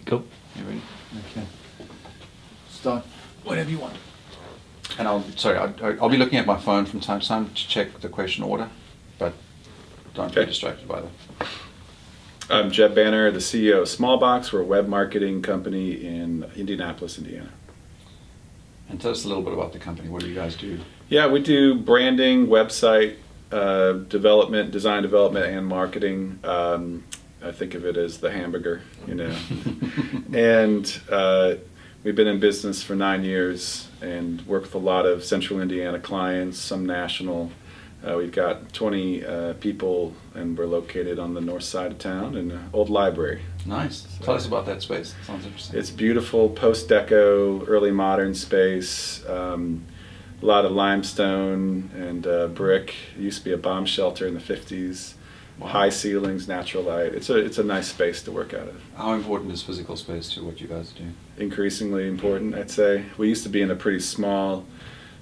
Cool. You ready? Okay. Start whatever you want. And I'll be looking at my phone from time to time to check the question order, but don't be distracted by that. I'm Jeb Banner, the CEO of SmallBox. We're a web marketing company in Indianapolis, Indiana. And tell us a little bit about the company. What do you guys do? Yeah, we do branding, website development, design development, and marketing. I think of it as the hamburger, you know. And we've been in business for 9 years and work with a lot of central Indiana clients, some national. We've got 20 people, and we're located on the north side of town in an old library. Nice. So, tell us about that space. Sounds interesting. It's beautiful, post-deco, early modern space. A lot of limestone and brick. It used to be a bomb shelter in the 50s. Wow. High ceilings, natural light. It's a nice space to work out of. How important is physical space to what you guys do? Increasingly important, I'd say. We used to be in a pretty small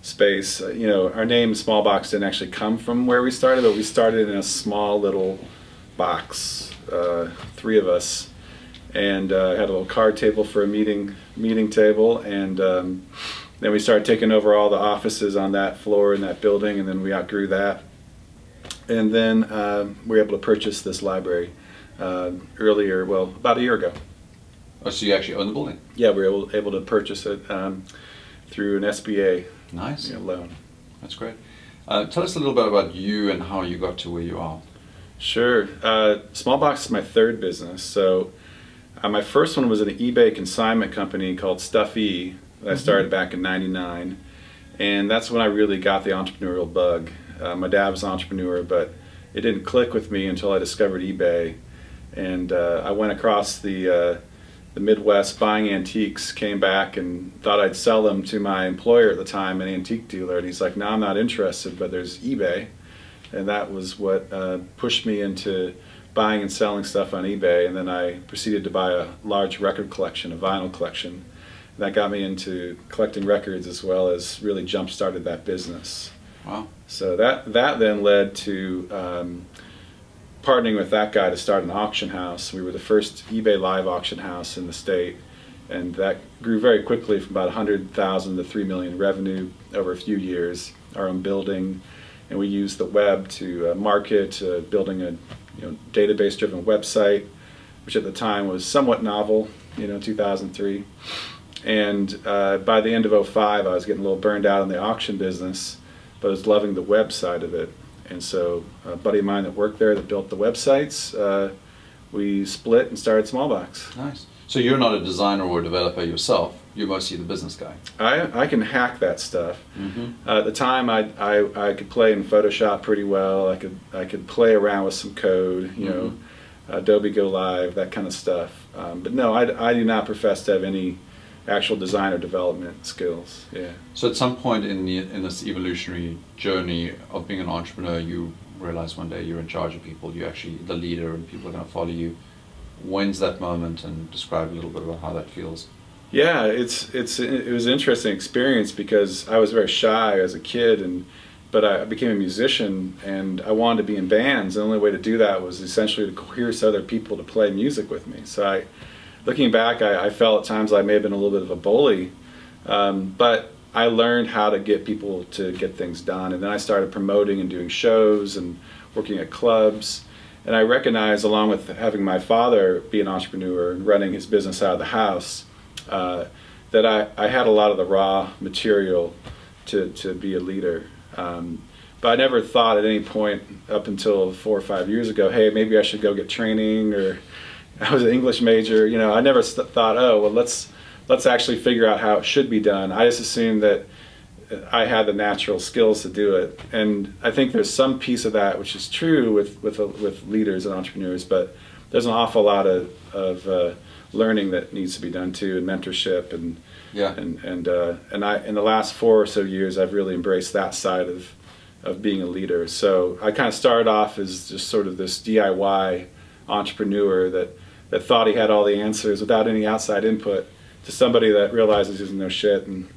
space. You know, our name SmallBox didn't actually come from where we started, but we started in a small little box, 3 of us, and had a little card table for a meeting table, and then we started taking over all the offices on that floor in that building, and then we outgrew that. And then we were able to purchase this library earlier, well, about a year ago. Oh, so you actually own the building? Yeah, we were able to purchase it through an SBA loan. That's great. Tell us a little bit about you and how you got to where you are. Sure. SmallBox is my 3rd business. So my first one was an eBay consignment company called Stuffy that I started back in '99. And that's when I really got the entrepreneurial bug. My dad was an entrepreneur, but it didn't click with me until I discovered eBay. And I went across the Midwest buying antiques, came back and thought I'd sell them to my employer at the time, an antique dealer. And he's like, no, I'm not interested, but there's eBay. And that was what pushed me into buying and selling stuff on eBay. And then I proceeded to buy a large record collection, a vinyl collection. And that got me into collecting records, as well as really jump-started that business. Wow. So that then led to partnering with that guy to start an auction house. We were the first eBay live auction house in the state, and that grew very quickly from about 100,000 to 3 million revenue over a few years. Our own building, and we used the web to market, building a database-driven website, which at the time was somewhat novel, 2003. And by the end of '05, I was getting a little burned out in the auction business, but I was loving the web side of it. And so a buddy of mine that worked there that built the websites, we split and started SmallBox. Nice. So you're not a designer or a developer yourself, you're mostly the business guy. I can hack that stuff. At the time I could play in Photoshop pretty well. I could play around with some code, Adobe Go Live, that kind of stuff. But no, I do not profess to have any actual design or development skills. Yeah. So at some point in this evolutionary journey of being an entrepreneur, you realize one day you're in charge of people, you're actually the leader and people are going to follow you. When's that moment, and describe a little bit about how that feels? Yeah, it was an interesting experience because I was very shy as a kid, but I became a musician and I wanted to be in bands. The only way to do that was essentially to coerce other people to play music with me. So looking back, I felt at times I may have been a little bit of a bully, but I learned how to get people to get things done. And then I started promoting and doing shows and working at clubs. And I recognized, along with having my father be an entrepreneur and running his business out of the house, that I had a lot of the raw material to be a leader. But I never thought at any point up until 4 or 5 years ago, hey, maybe I should go get training, or I was an English major. I never thought, oh, well, let's actually figure out how it should be done. I just assumed that I had the natural skills to do it. And I think there's some piece of that which is true with leaders and entrepreneurs, but there's an awful lot of learning that needs to be done too, and mentorship, and I, in the last 4 or so years, I've really embraced that side of being a leader. So I kind of started off as just sort of this DIY entrepreneur that thought he had all the answers without any outside input, to somebody that realizes he doesn't know shit and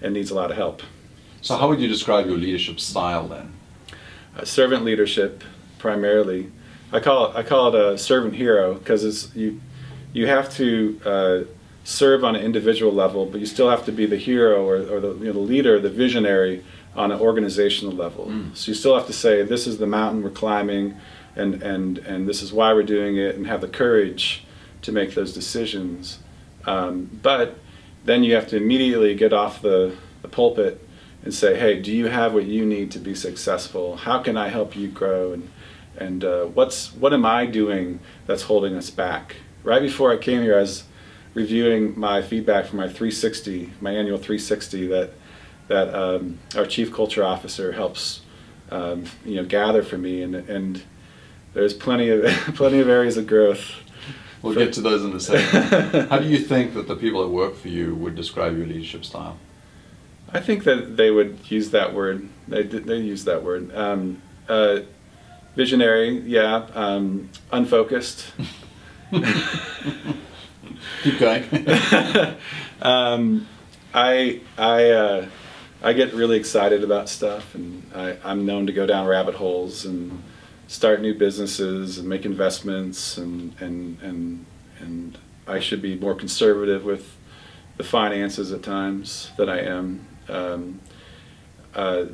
needs a lot of help. So how would you describe your leadership style then? Servant leadership, primarily. I call it a servant hero, because you have to serve on an individual level, but you still have to be the hero or the, the leader, the visionary on an organizational level. So you still have to say, this is the mountain we're climbing, and this is why we're doing it, and have the courage to make those decisions. But then you have to immediately get off the pulpit and say, hey, do you have what you need to be successful? How can I help you grow? And what am I doing that's holding us back? Right before I came here, I was reviewing my feedback from my 360, my annual 360 that our Chief Culture Officer helps gather for me, and there's plenty of areas of growth. We'll get to those in a second. How do you think that the people that work for you would describe your leadership style? I think that they would use that word. They use that word. Visionary, yeah. Unfocused. Keep going. I get really excited about stuff, and I'm known to go down rabbit holes and start new businesses and make investments, and I should be more conservative with the finances at times than I am.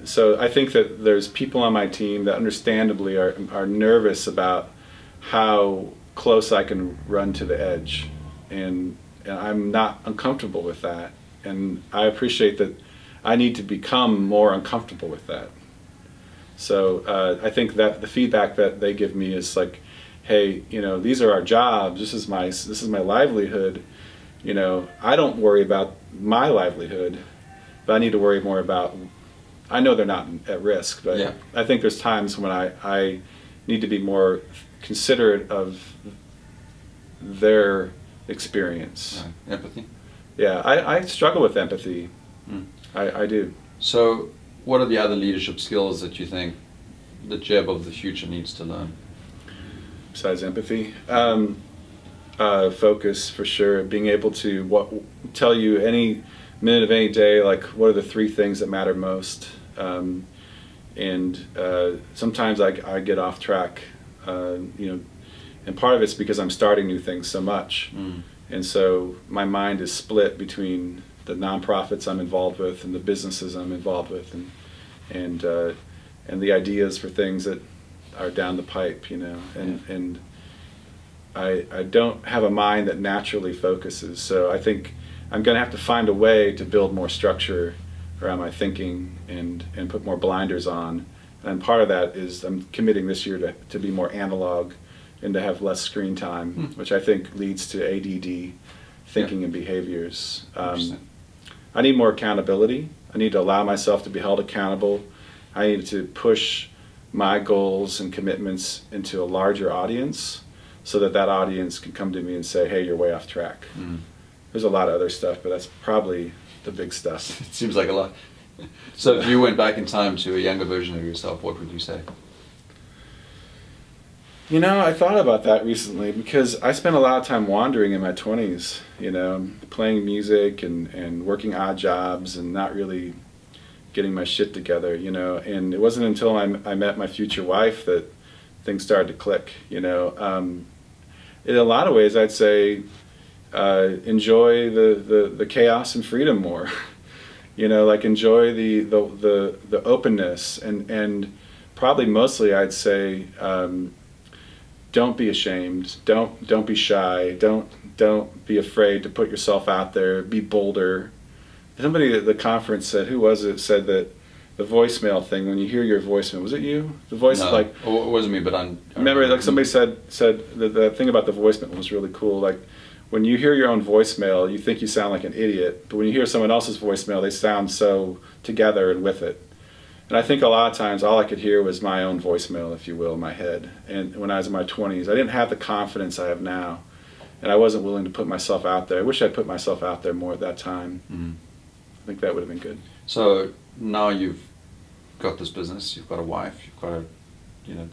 So I think that there's people on my team that understandably are nervous about how close I can run to the edge, and I'm not uncomfortable with that, and I appreciate that I need to become more uncomfortable with that. So I think that the feedback that they give me is like, hey, these are our jobs, this is my livelihood, I don't worry about my livelihood, but I need to worry more about, I know they're not at risk, but yeah. I think there's times when I need to be more considerate of their experience. Empathy? Yeah, I struggle with empathy. I do. So what are the other leadership skills that you think the Jeb of the future needs to learn? Besides empathy? Focus, for sure. Being able to tell you any minute of any day, like, what are the 3 things that matter most. Sometimes I get off track, and part of it's because I'm starting new things so much. And so my mind is split between the nonprofits I'm involved with and the businesses I'm involved with, and the ideas for things that are down the pipe, and I don't have a mind that naturally focuses. So I think I'm going to have to find a way to build more structure around my thinking and put more blinders on. And part of that is I'm committing this year to be more analog and to have less screen time, which I think leads to ADD thinking and behaviors. I need more accountability. I need to allow myself to be held accountable. I need to push my goals and commitments into a larger audience so that audience can come to me and say, hey, you're way off track. There's a lot of other stuff, but that's probably the big stuff. It seems like a lot. So if you went back in time to a younger version of yourself, what would you say? I thought about that recently because I spent a lot of time wandering in my 20s, playing music and working odd jobs and not really getting my shit together, and it wasn't until I met my future wife that things started to click, In a lot of ways, I'd say enjoy the chaos and freedom more, like enjoy the openness, and probably mostly I'd say don't be ashamed, don't be shy, don't be afraid to put yourself out there, be bolder. Somebody at the conference said, who was it, said that the voicemail thing, when you hear your voicemail, was it you? The voice, no, like, it wasn't me, but I remember, like somebody said the thing about the voicemail was really cool. Like, when you hear your own voicemail, you think you sound like an idiot, but when you hear someone else's voicemail, they sound so together and with it. And I think a lot of times all I could hear was my own voicemail, if you will, in my head. And when I was in my 20s, I didn't have the confidence I have now, and I wasn't willing to put myself out there. I wish I'd put myself out there more at that time. I think that would have been good. So now you've got this business, you've got a wife, you've got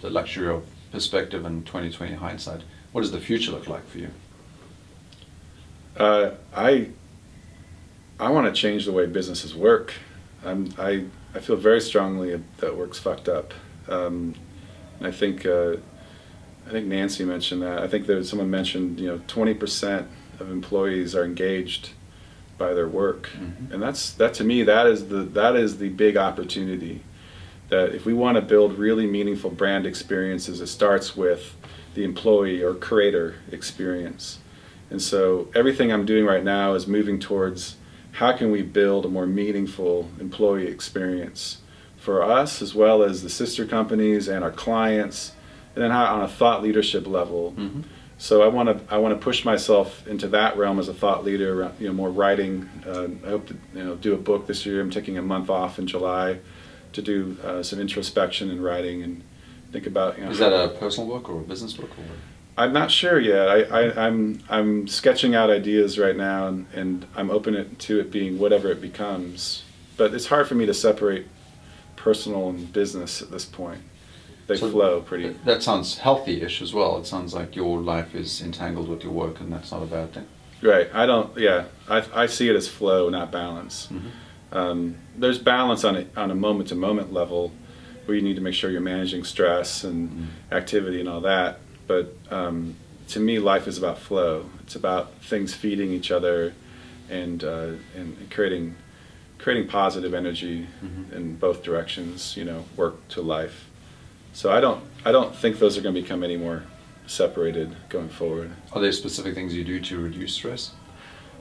the luxury of perspective and 20/20 hindsight. What does the future look like for you? I want to change the way businesses work. I feel very strongly that work's fucked up. I think I think Nancy mentioned that. I think there was someone mentioned, 20% of employees are engaged by their work, and that to me, that is the big opportunity. That if we want to build really meaningful brand experiences, it starts with the employee or creator experience. And so everything I'm doing right now is moving towards how can we build a more meaningful employee experience for us, as well as the sister companies and our clients, and then how on a thought leadership level. So I want to push myself into that realm as a thought leader. More writing. I hope to do a book this year. I'm taking a month off in July to do some introspection and writing and think about. Is that a personal book or a business book? Or? I'm not sure yet. I'm sketching out ideas right now, and I'm open to it being whatever it becomes. But it's hard for me to separate personal and business at this point. They flow pretty. That sounds healthy-ish as well. It sounds like your life is entangled with your work, and that's not a bad thing. Right. I see it as flow, not balance. There's balance on a moment-to-moment level, where you need to make sure you're managing stress and activity and all that. But to me, life is about flow. It's about things feeding each other and creating positive energy in both directions. Work to life. So I don't think those are going to become any more separated going forward. Are there specific things you do to reduce stress?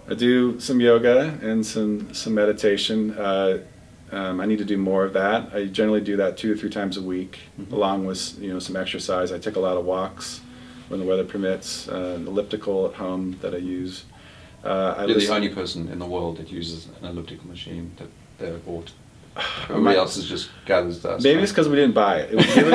I do some yoga and some meditation. I need to do more of that. I generally do that 2 or 3 times a week, along with some exercise. I take a lot of walks when the weather permits. An elliptical at home that I use. You're the only person in the world that uses an elliptical machine that they bought. Everybody else is just gathers dust. Maybe it's because we didn't buy it. It was given,